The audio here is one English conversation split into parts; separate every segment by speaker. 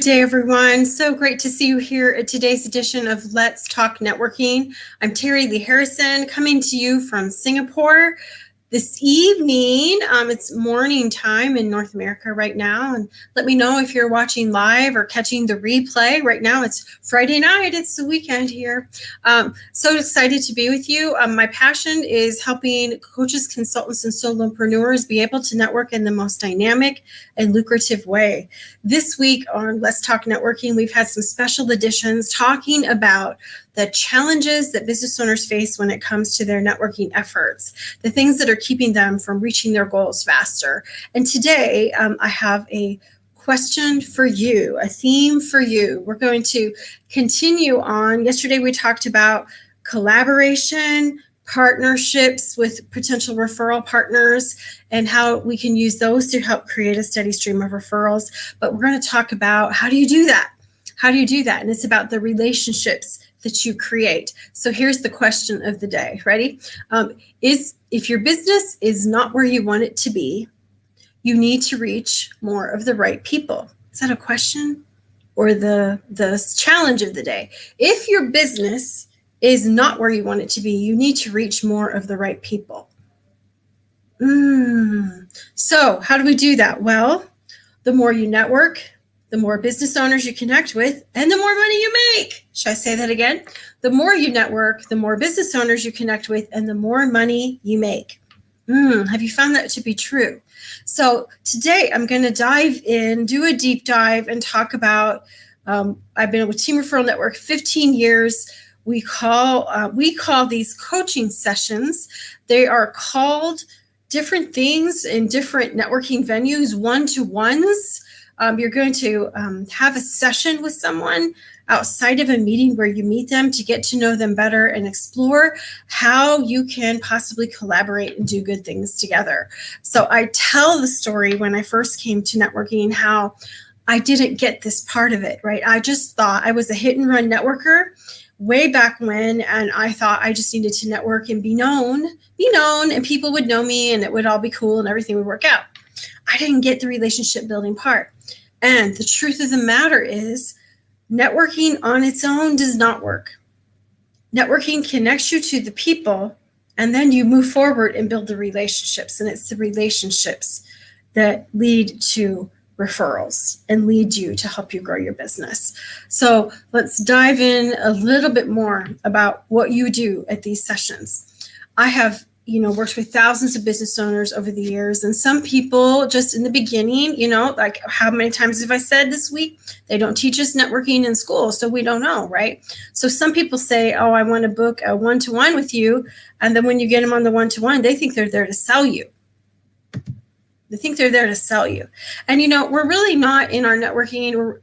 Speaker 1: day, everyone. So great to see you here at today's edition of Let's Talk Networking. I'm Terry Lee Harrison, coming to you from Singapore this evening. It's morning time in North America right now, and let me know if you're watching live or catching the replay. Right now it's Friday night, it's the weekend here. So excited to be with you. My passion is helping coaches, consultants, and solopreneurs be able to network in the most dynamic and lucrative way. This week on Let's Talk Networking, we've had some special editions talking about the challenges that business owners face when it comes to their networking efforts, the things that are keeping them from reaching their goals faster. And today I have a question for you, a theme for you. We're going to continue on. Yesterday we talked about collaboration, partnerships with potential referral partners, and how we can use those to help create a steady stream of referrals. But we're going to talk about how do you do that? How do you do that? And it's about the relationships that you create. So here's the question of the day. Ready? If your business is not where you want it to be, you need to reach more of the right people. Is that a question or the challenge of the day? If your business is not where you want it to be, you need to reach more of the right people. So how do we do that? Well, the more you network, the more business owners you connect with, and the more money you make. Should I say that again? The more you network, the more business owners you connect with, and the more money you make. Have you found that to be true? So today I'm going to dive in, do a deep dive, and talk about, I've been with Team Referral Network 15 years. We call these coaching sessions. They are called different things in different networking venues, one-to-ones. You're going to have a session with someone outside of a meeting where you meet them to get to know them better and explore how you can possibly collaborate and do good things together. So I tell the story when I first came to networking, how I didn't get this part of it, right? I just thought I was a hit and run networker way back when, and I thought I just needed to network and be known, and people would know me and it would all be cool and everything would work out. I didn't get the relationship building part. And the truth of the matter is, networking on its own does not work. Networking connects you to the people, and then you move forward and build the relationships. And it's the relationships that lead to referrals and lead you to help you grow your business. So let's dive in a little bit more about what you do at these sessions. I have worked with thousands of business owners over the years, and some people just in the beginning, like how many times have I said this week, they don't teach us networking in school, so we don't know, right? So some people say, oh, I want to book a one-to-one with you, and then when you get them on the one-to-one, they think they're there to sell you. They think they're there to sell you. And, we're really not in our networking.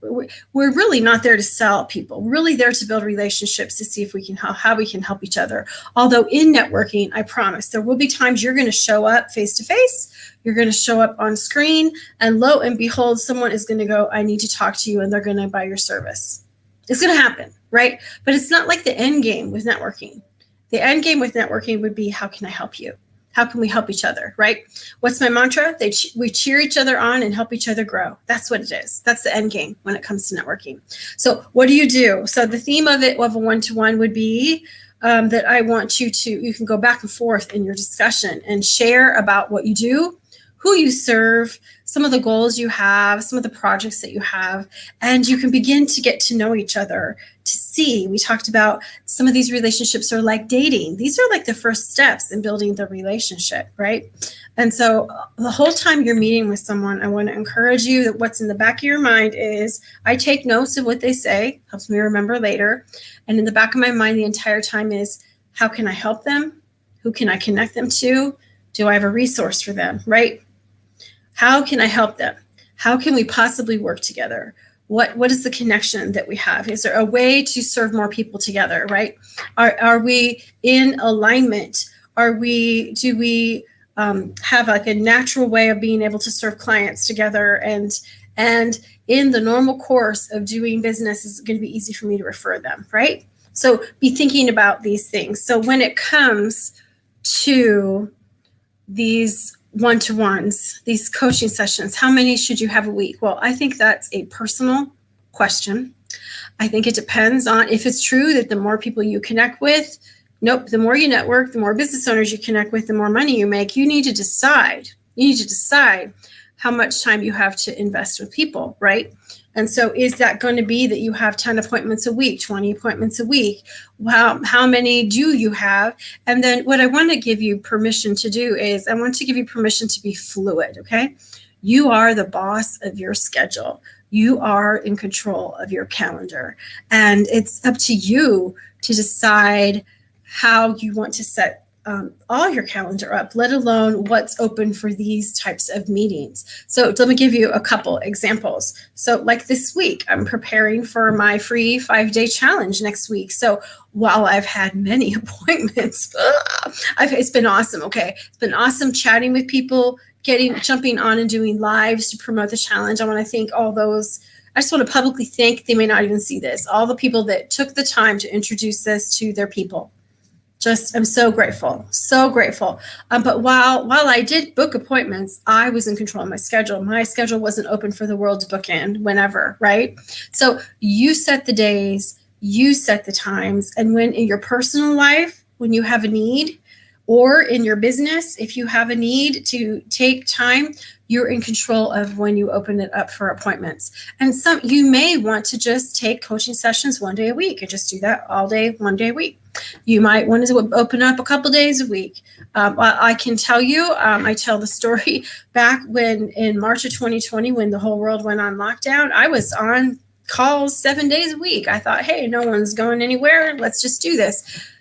Speaker 1: We're really not there to sell people. We're really there to build relationships to see if we can how we can help each other. Although in networking, I promise there will be times you're going to show up face to face. You're going to show up on screen, and lo and behold, someone is going to go, I need to talk to you, and they're going to buy your service. It's going to happen, right? But it's not like the end game with networking. The end game with networking would be, how can I help you? How can we help each other, right? What's my mantra? We cheer each other on and help each other grow. That's what it is. That's the end game when it comes to networking. So what do you do? So the theme of a one-to-one would be that I want you can go back and forth in your discussion and share about what you do, who you serve, some of the goals you have, some of the projects that you have, and you can begin to get to know each other, to see. We talked about some of these relationships are like dating. These are like the first steps in building the relationship, right? And so the whole time you're meeting with someone, I want to encourage you that what's in the back of your mind is, I take notes of what they say, helps me remember later. And in the back of my mind the entire time is, how can I help them? Who can I connect them to? Do I have a resource for them, right? How can I help them? How can we possibly work together? What is the connection that we have? Is there a way to serve more people together, right? Are we in alignment? Do we have like a natural way of being able to serve clients together? And in the normal course of doing business, is going to be easy for me to refer them, right? So be thinking about these things. So when it comes to these one-to-ones, these coaching sessions, how many should you have a week? Well, I think that's a personal question. I think it depends on if it's true that the more people you connect with, nope, the more you network, the more business owners you connect with, the more money you make. You need to decide. You need to decide how much time you have to invest with people, right? And so is that going to be that you have 10 appointments a week, 20 appointments a week? How many do you have? And then what I want to give you permission to do is I want to give you permission to be fluid, okay? You are the boss of your schedule. You are in control of your calendar. And it's up to you to decide how you want to set all your calendar up, let alone what's open for these types of meetings. So let me give you a couple examples. So like this week, I'm preparing for my free 5-day challenge next week. So while I've had many appointments, it's been awesome. Okay. It's been awesome chatting with people, jumping on and doing lives to promote the challenge. I want to thank all those. I just want to publicly thank, they may not even see this, all the people that took the time to introduce this to their people. I'm so grateful, so grateful. But while I did book appointments, I was in control of my schedule. My schedule wasn't open for the world to book in whenever, right? So you set the days, you set the times, and when in your personal life, when you have a need, or in your business, if you have a need to take time, you're in control of when you open it up for appointments. And you may want to just take coaching sessions 1 day a week and just do that all day, 1 day a week. You might want to open up a couple days a week. I can tell you, I tell the story back when in March of 2020, when the whole world went on lockdown, I was on calls 7 days a week. I thought, hey, no one's going anywhere. Let's just do this.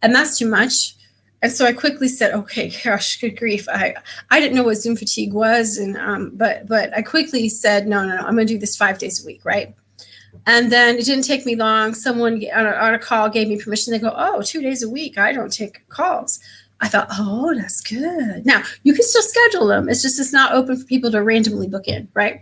Speaker 1: And that's too much. And so I quickly said, okay, gosh, good grief. I didn't know what Zoom fatigue was. And but I quickly said, no, I'm going to do this 5 days a week, right? And then it didn't take me long. Someone on a call gave me permission. They go, 2 days a week, I don't take calls. I thought, oh, that's good. Now, you can still schedule them. It's not open for people to randomly book in, right?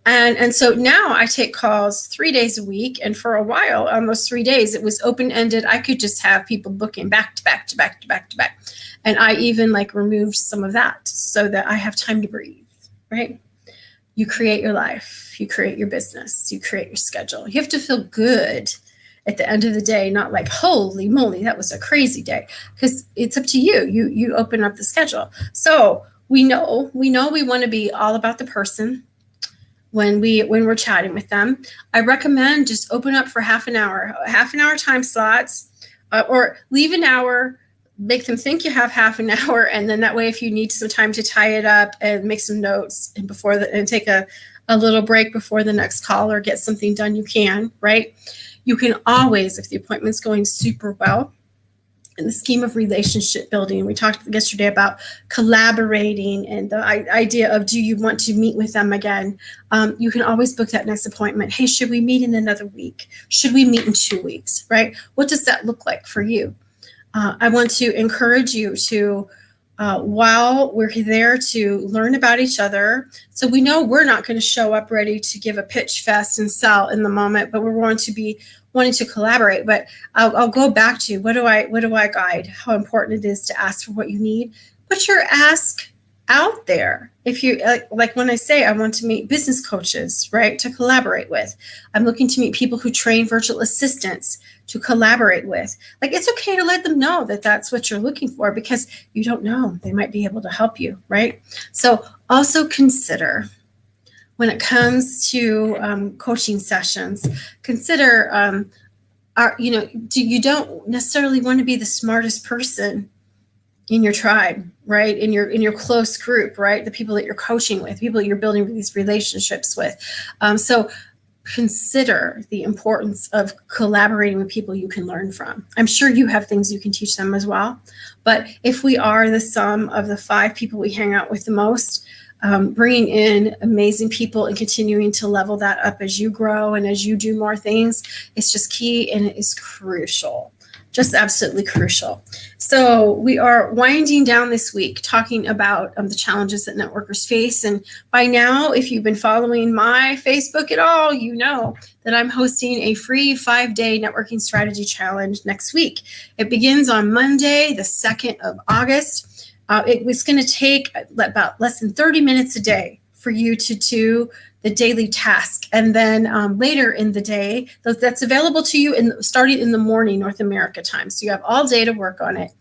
Speaker 1: And so now I take calls 3 days a week. And for a while, on those 3 days, it was open-ended. I could just have people booking back to back to back to back to back. And I even removed some of that so that I have time to breathe, right? You create your life, you create your business, you create your schedule. You have to feel good at the end of the day, not like, holy moly, that was a crazy day, because it's up to you. You open up the schedule. So we know we want to be all about the person when we're chatting with them. I recommend just open up for half an hour time slots, or leave an hour. Make them think you have half an hour, and then that way, if you need some time to tie it up and make some notes and take a little break before the next call or get something done, you can, right? You can always, if the appointment's going super well, in the scheme of relationship building, we talked yesterday about collaborating and the idea of, do you want to meet with them again? You can always book that next appointment. Hey, should we meet in another week? Should we meet in 2 weeks, right? What does that look like for you? I want to encourage you to, while we're there to learn about each other, so we know we're not going to show up ready to give a pitch fest and sell in the moment, but we're going to be wanting to collaborate. But I'll go back to what do I guide? How important it is to ask for what you need. Put your ask out there. If you like when I say I want to meet business coaches, right, to collaborate with. I'm looking to meet people who train virtual assistants to collaborate with. It's okay to let them know that that's what you're looking for, because you don't know, they might be able to help you, right? So also consider, when it comes to coaching sessions, consider, you don't necessarily want to be the smartest person in your tribe, right? In your close group, right? The people that you're coaching with, people that you're building these relationships with. So consider the importance of collaborating with people you can learn from. I'm sure you have things you can teach them as well. But if we are the sum of the 5 people we hang out with the most, bringing in amazing people and continuing to level that up as you grow and as you do more things, it's just key, and it is crucial. Just absolutely crucial. So we are winding down this week talking about the challenges that networkers face. And by now, if you've been following my Facebook at all, you know that I'm hosting a free 5-day networking strategy challenge next week. It begins on Monday, the 2nd of August. It was going to take about less than 30 minutes a day for you to do the daily task. And then later in the day, that's available to you starting in the morning, North America time. So you have all day to work on it.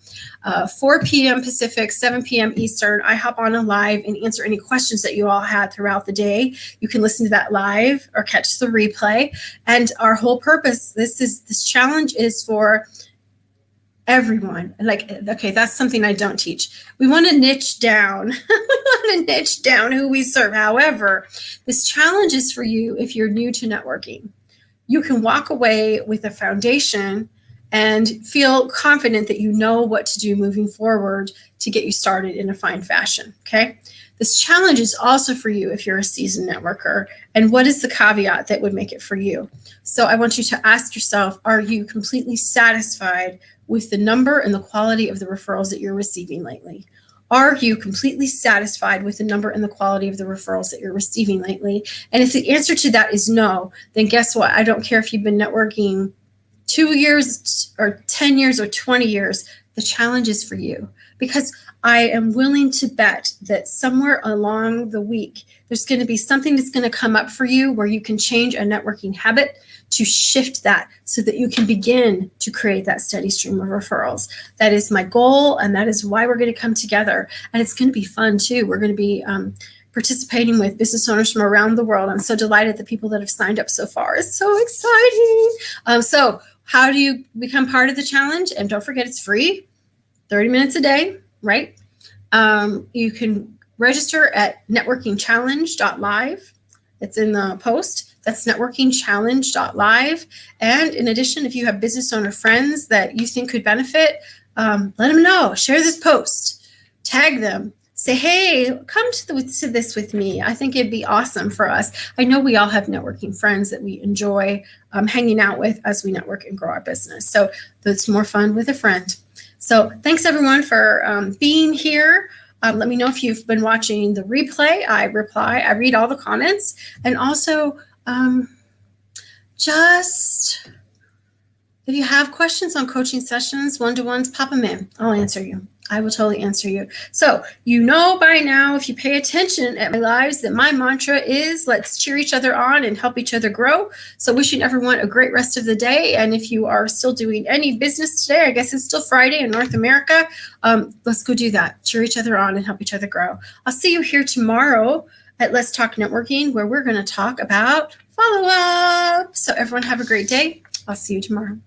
Speaker 1: 4 p.m. Pacific, 7 p.m. Eastern, I hop on a live and answer any questions that you all had throughout the day. You can listen to that live or catch the replay. And our whole purpose, this challenge is for everyone. Like, okay, that's something I don't teach. We want to niche down. We want to niche down who we serve. However, this challenge is for you if you're new to networking. You can walk away with a foundation and feel confident that you know what to do moving forward to get you started in a fine fashion, okay? This challenge is also for you if you're a seasoned networker. And what is the caveat that would make it for you? So I want you to ask yourself, are you completely satisfied with the number and the quality of the referrals that you're receiving lately? Are you completely satisfied with the number and the quality of the referrals that you're receiving lately? And if the answer to that is no, then guess what? I don't care if you've been networking 2 years or 10 years or 20 years, the challenge is for you. Because I am willing to bet that somewhere along the week, there's going to be something that's going to come up for you where you can change a networking habit to shift that so that you can begin to create that steady stream of referrals. That is my goal, and that is why we're going to come together. And it's going to be fun too. We're going to be participating with business owners from around the world. I'm so delighted the people that have signed up so far. It's so exciting. So how do you become part of the challenge? And don't forget, it's free, 30 minutes a day, right? You can register at networkingchallenge.live. It's in the post. That's networkingchallenge.live. And in addition, if you have business owner friends that you think could benefit, let them know. Share this post. Tag them. Say, hey, come to this with me. I think it'd be awesome for us. I know we all have networking friends that we enjoy hanging out with as we network and grow our business. So it's more fun with a friend. So thanks, everyone, for being here. Let me know if you've been watching the replay. I read all the comments. And also, just if you have questions on coaching sessions, one-to-ones, pop them in. I'll answer you. I will totally answer you. So you know by now, if you pay attention at my lives, that my mantra is let's cheer each other on and help each other grow. So wishing everyone a great rest of the day. And if you are still doing any business today, I guess it's still Friday in North America, let's go do that. Cheer each other on and help each other grow. I'll see you here tomorrow at Let's Talk Networking, where we're going to talk about follow-up. So everyone have a great day. I'll see you tomorrow.